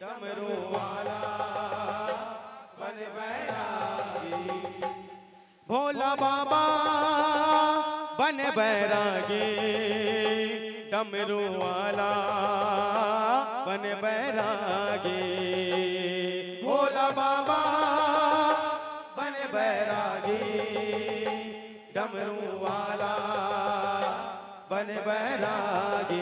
डमरू वाला बन बैरागी, भोला बाबा बन बैरागी, डमरू वाला बन बैरागी, भोला बाबा बन बैरागी, डमरू वाला बन बैरागी।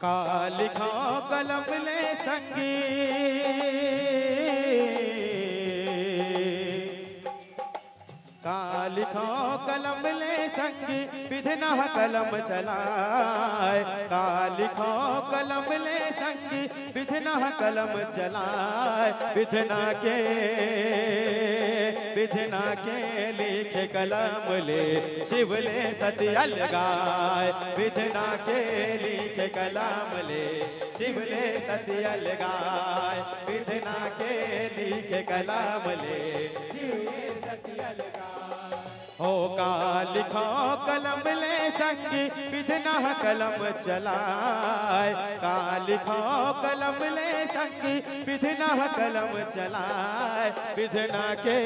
कालिखा कलम ले संगी, कालिखा कलम ले संगी, विधना कलम चलाए, कालिखा कलम ले संगी, विधना कलम चलाए, विधना के लिखे कलम ले शिवले सत्य अलगाए, विधना के लिखे कलम ले शिवले सत्य अलगाए, विधना के लिखे कलम ले शिवले सत्य अलगाए। हो कालिखा कलम ले संगी, विधना कलम चलाए, कालिखा कलम ले संगी, विधना कलम चलाए, विधना के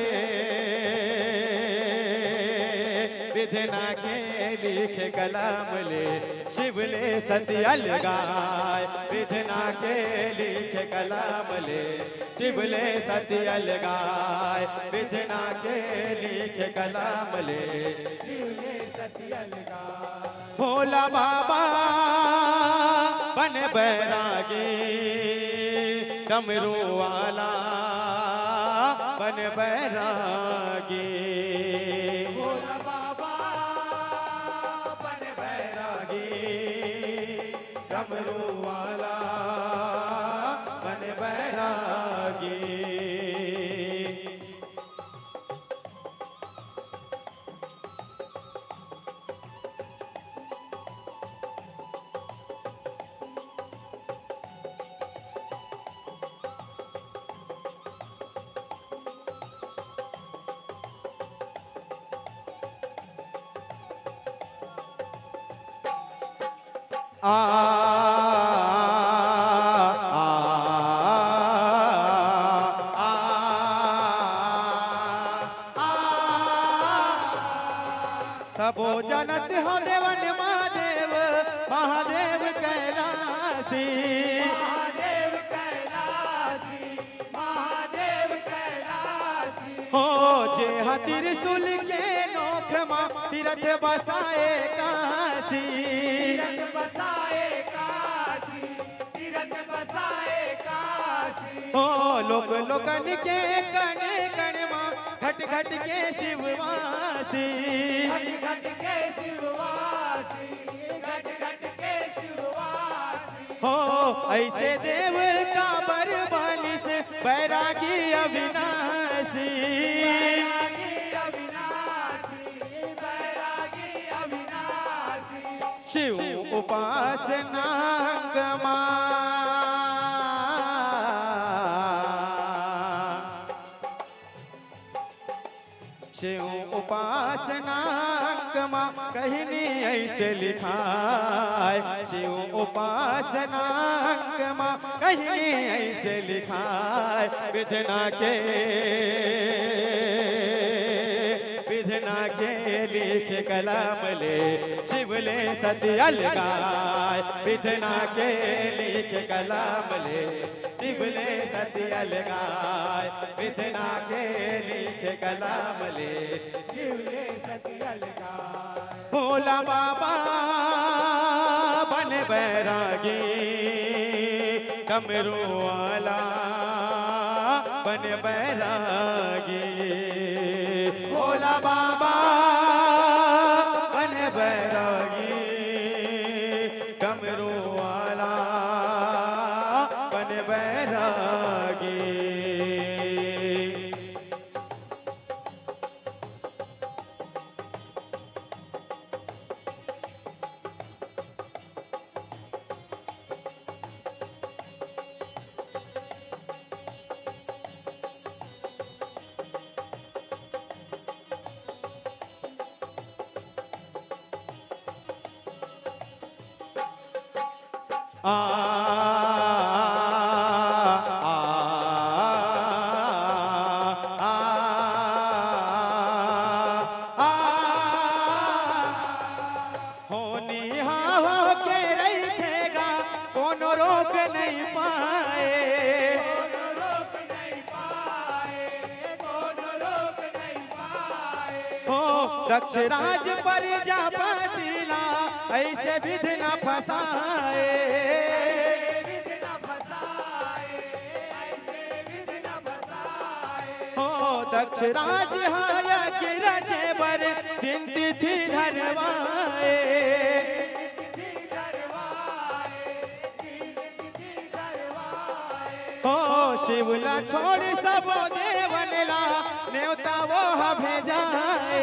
लिखे कलम ले शिवले सत्य अलगाए, विधना के लिखे कलम ले शिवले सत्य अलगाए, विधना के लिखे कलम ले शिवले सत्य अलगाए। भोला बाबा बन बैरागी, डमरू वाला बन बैरागी, भोला बाबा बन बैरागी, डमरू वाला बन बैरागी। सबो जनत हो देवन महादेव, महादेव कैलासी, महादेव कैलासी, महादेव कैलासी। हो जे हाथीर सुल के नोख मां तीरथ बसाए काशी, तीरथ बसाए काशी, तीरथ बसाए काशी। हो लोक लोकन के कण कण मां घट घट के शिववासी, घट घट के शिववासी, घट घट के शिववासी। हो ऐसे देव का बरबाली से बैरागी अविनाशी, बैरागी अविनाशी, बैरागी अविनाशी। शिव उपासना गमा, शिव उपासना कमा कहनी ऐसे लिखाए, शिव उपासना कमा कहनी ऐसे लिखाए, विधना के लिखे कलम ले शिवले सत्य अलगाए, विधना के लिखे कलम ले शिवले सत्य लगाए विधना के लिखे कलाम ले शिवले सत्य लगाए भोला बाबा बन बैरागी डमरू वाला बन बैरागी भोला बाबा बन बैरागी डमरू वाला बन बैरागी आ होनी हाँ हो के रखेगा कौन रोक नहीं पाए रोक नहीं पाए कौन रोक नहीं पाए हो दक्ष राज पर जापतिला ऐसे विधि न फसाए विधि न फसाए ऐसे विधि न फसाए हो दक्ष राज हाया के रचे बर दिन तिथि धरवाए तिथि धरवाए तिथि धरवाए हो शिवला छोड़ सब देवन ला न्योता वो भेजाए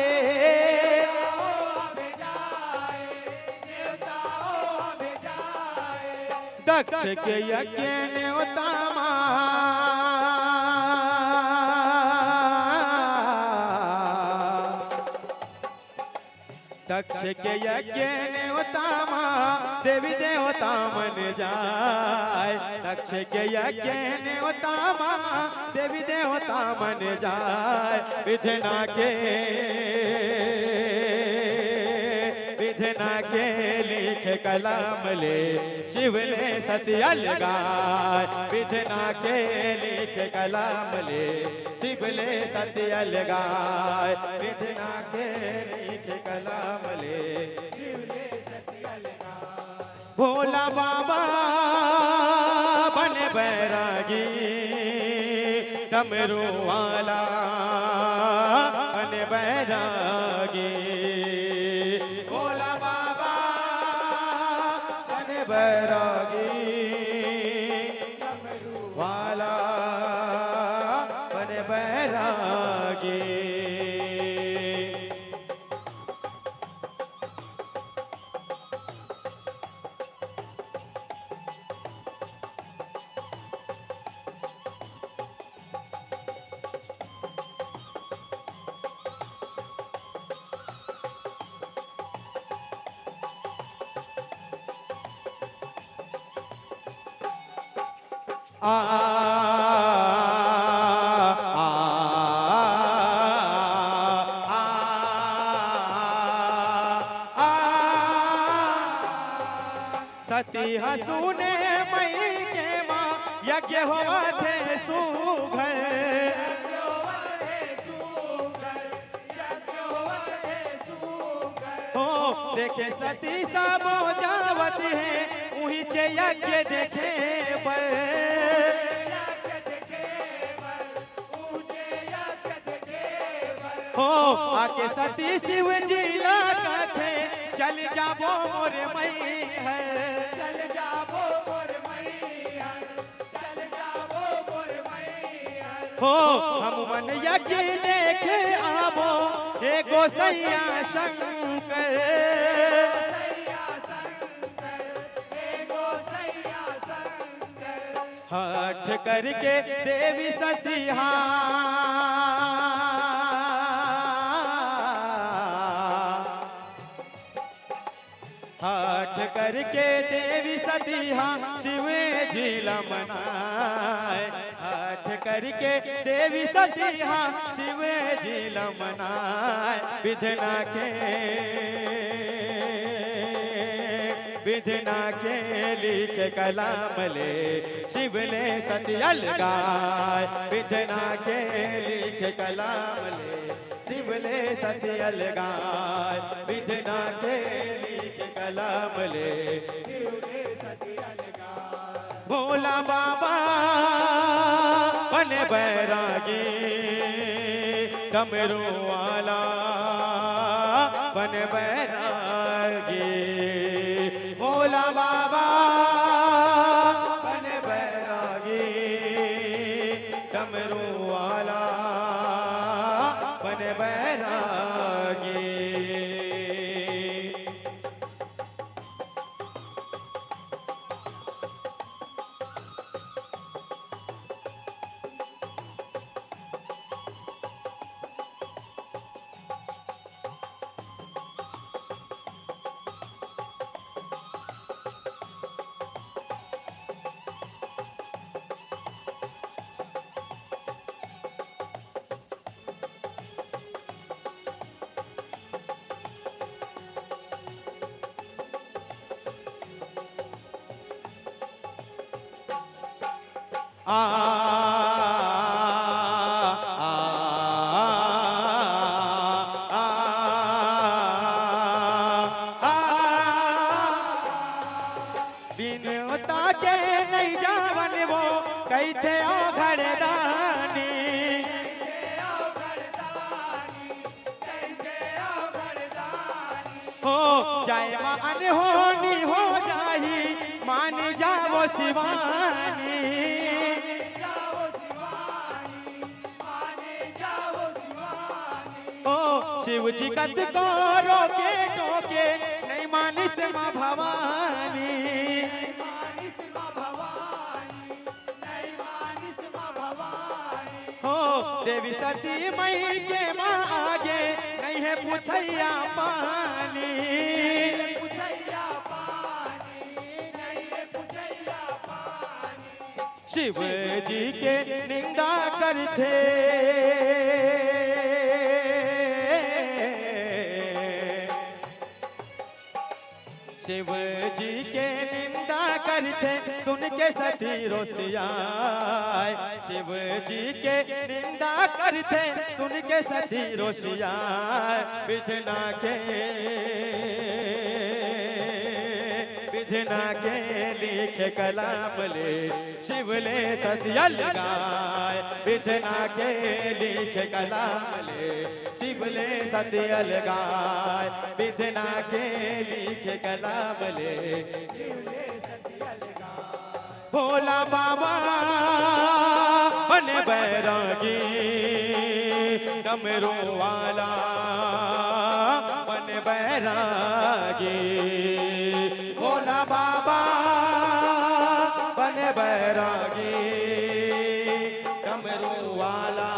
दक्ष के यज्ञ न्योता दक्ष के यज्ञ न्योता देवी देवता मन जाए दक्ष के यज्ञ न्योता देवी देवता मन जाए विधना के लिख कलाम ले शिवले सत्य लगाए विधना के लिख कलाम ले शिवले सत्य लगाए विधना के लिख कलाम ले शिवले सत्य लगाए भोला बाबा बन बैरागी डमरू वाला बन बैरागी भोला बाबा बन बैरागी डमरू वाला बन बैरागी आ सती हसूने मई के माँ यज्ञ हो थे सुघर हो देखे सती सब जावत है उही चे यज्ञ देखे पर हो आके सती शिव जी लाथे चल जाबो मोर मई है चल जाबो मोर मैहर चल जाबो मोर मैहर हो हम मन यज्ञ देखे आबो हे गोसैया शंकर सैया शंकर हे गोसैया शंकर हठ करके देवी सतिहा हठ करके देवी सतिहा शिव जी मनाए हठ करके देवी सतिहा शिव जी मनाए विधना के विधना के लिख कलाम ले शिवले सतियल गाय विधना के लिख कलाम ले शिवले सतियल गाय विधना के लिख कलाम ले भोला बाबा बन बैरागी डमरू वाला बन बैरागी भोला बाबा बन बैरागी डमरू वाला बन बैरागी आ बिनता के नहीं जावन वो कहते ओ घरदानी हो जाए मान होनी हो जाही मान जाओ शिवानी ओ शिव जी कद को रोके टोके नहीं मानिस माँ भवानी हो देवी सती मई के माँ आगे नहीं है पूछैया पानी शिव जी के निंदा करते शिव जी के निंदा करते सुन के सती रोसियाय शिव जी के निंदा करते सुन के सती रोसियाय विधना के लिख कलाम ले शिवले सतियल गाय विधना के लिख कलाम ले शिवले सतियल गाय विधना के लिख कलाम ले भोला बाबा बन बैरागी डमरू वाला बन बैरागी भोला बाबा बन बैरागी डमरू वाला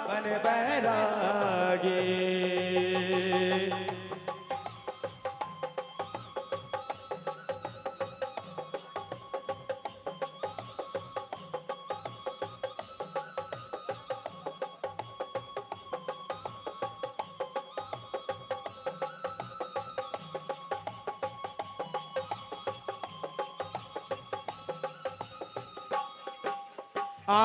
बन बैरागी आ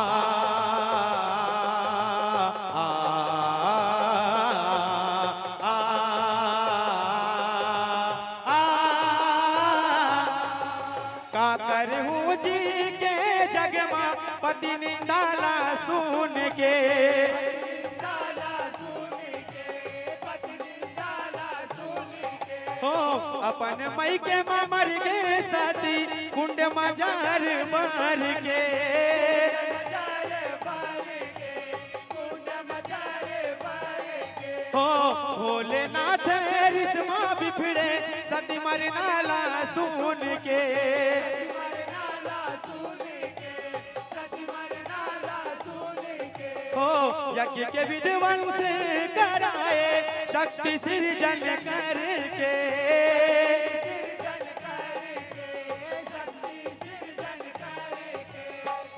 का करहूँ जी के जगमा पति निंदाला सुन के हो अपन मई के मर गए सती कुंड मजार मार के हो भोलेनाथ रिश्मा बिफड़े सती मरनाला सुन के हो यज्ञ के विध्वंस कराए शक्ति सृजन करके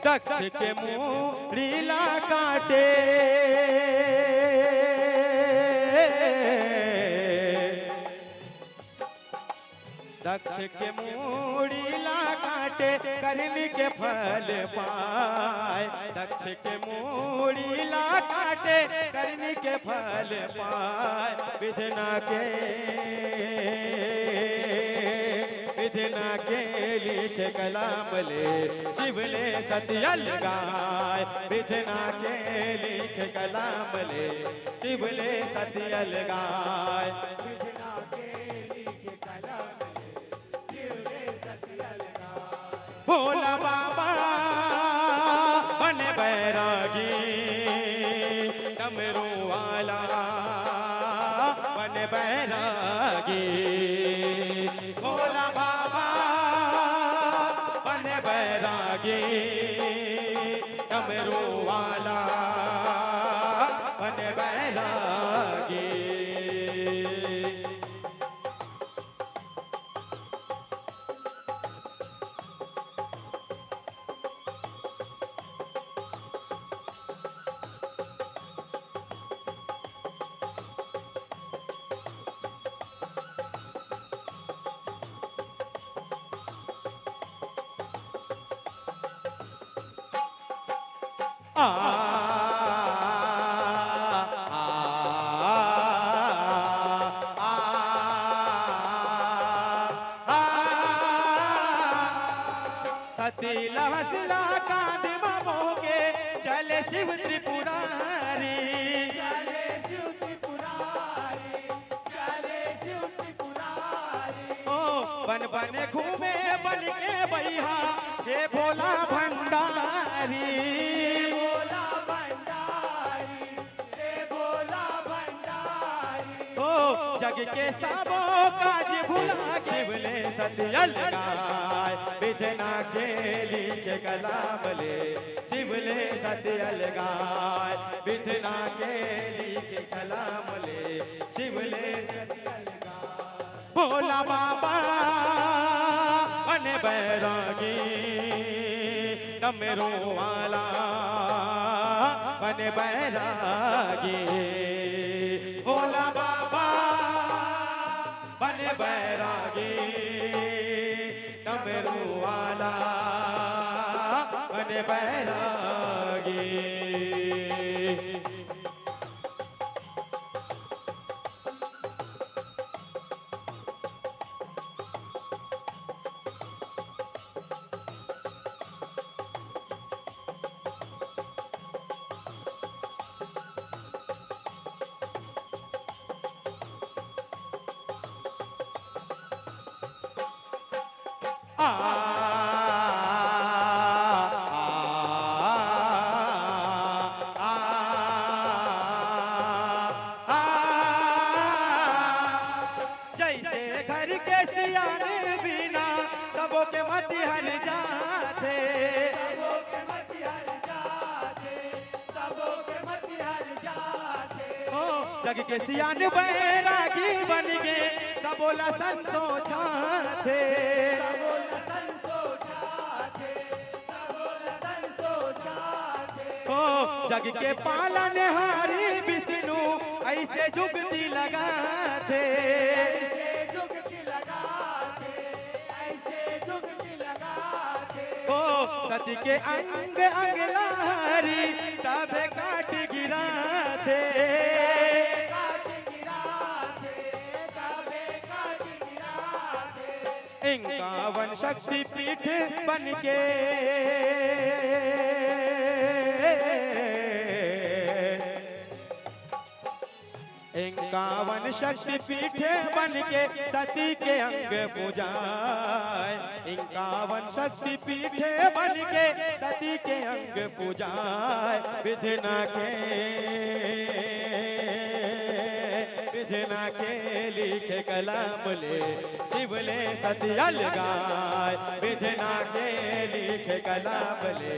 दक्ष के मुंह लीला काटे दक्ष के मूड़ी ला काटे करनी के फल पाए, दक्ष के मूड़ी ला काटे करनी के फल पाए, विधना के लिखे कलाम ले शिवले सत्य लगाए, विधना के लिखे कलाम ले शिवले सत्य लगाए। भोला बाबा बने बैरागी, डमरू वाला बने बैरागी, भोला बाबा बने बैरागी, डमरू वाला बने बैरागी। सतीला हसला कांध मोगे चले शिव त्रिपुरारी, चले शिव त्रिपुरारी, चले शिव त्रिपुरारी। ओ बन बन घूमे बन के बैहा हे भोला भंडारी, भोला भंडारी, हे भोला भंडारी। ओ जग के सबो काज भुला शिवले सत्य लगाए, विधना के लिखे कलाम ले शिवले सत्य लगाए, विधना के लिखे कलाम ले शिवले सत्य लगाए। भोला बाबा बने बैरागी, डमरू वाला बने बैरागी, भोला बाबा बने बैरागी, डमरू वाला बने बैरागी। जैसे घर के सियाने बिना सबों के मत हर जाते, सबों के मत हर जाते, सबों के मत हर जाते। ओ जग के सियाने बैरागी बन के सबोला संतो छाते, जग के पालन हारी विष्णु ऐसे जुगती लगाते, ऐसे जुगती लगाते, ऐसे जुगती लगाते। ओ सती के अंग अंग लहरी तबे काट गिराते, काट गिराते, तबे काट गिराते। 51 शक्ति पीठ बन के 51 शक्ति पीठे बन के सती के अंग पूजाए, 51 शक्ति पीठे बन के सती के अंग पूजाए, विधना के लिखे कलाम ले शिवले सत्य लगाए, विधना के लिखे कलाम ले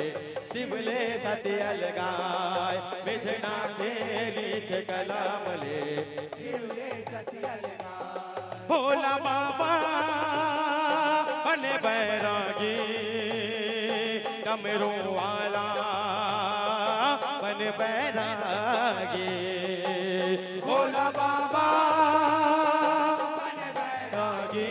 शिवले सत्य लगाए, विधना के लिखे कलाम ले शिवले सत्य लगाए। भोला बाबा बने बैरागी, डमरू वाला बने बैरागी, भोला बाबा बने बैरागी।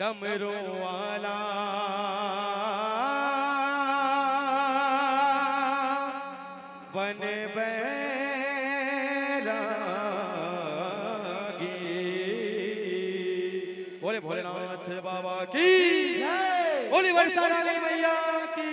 डमरू वाला बन बैरागी। बोले भोलेनाथ बाबा की, बोली वर्षा रानी मैया की।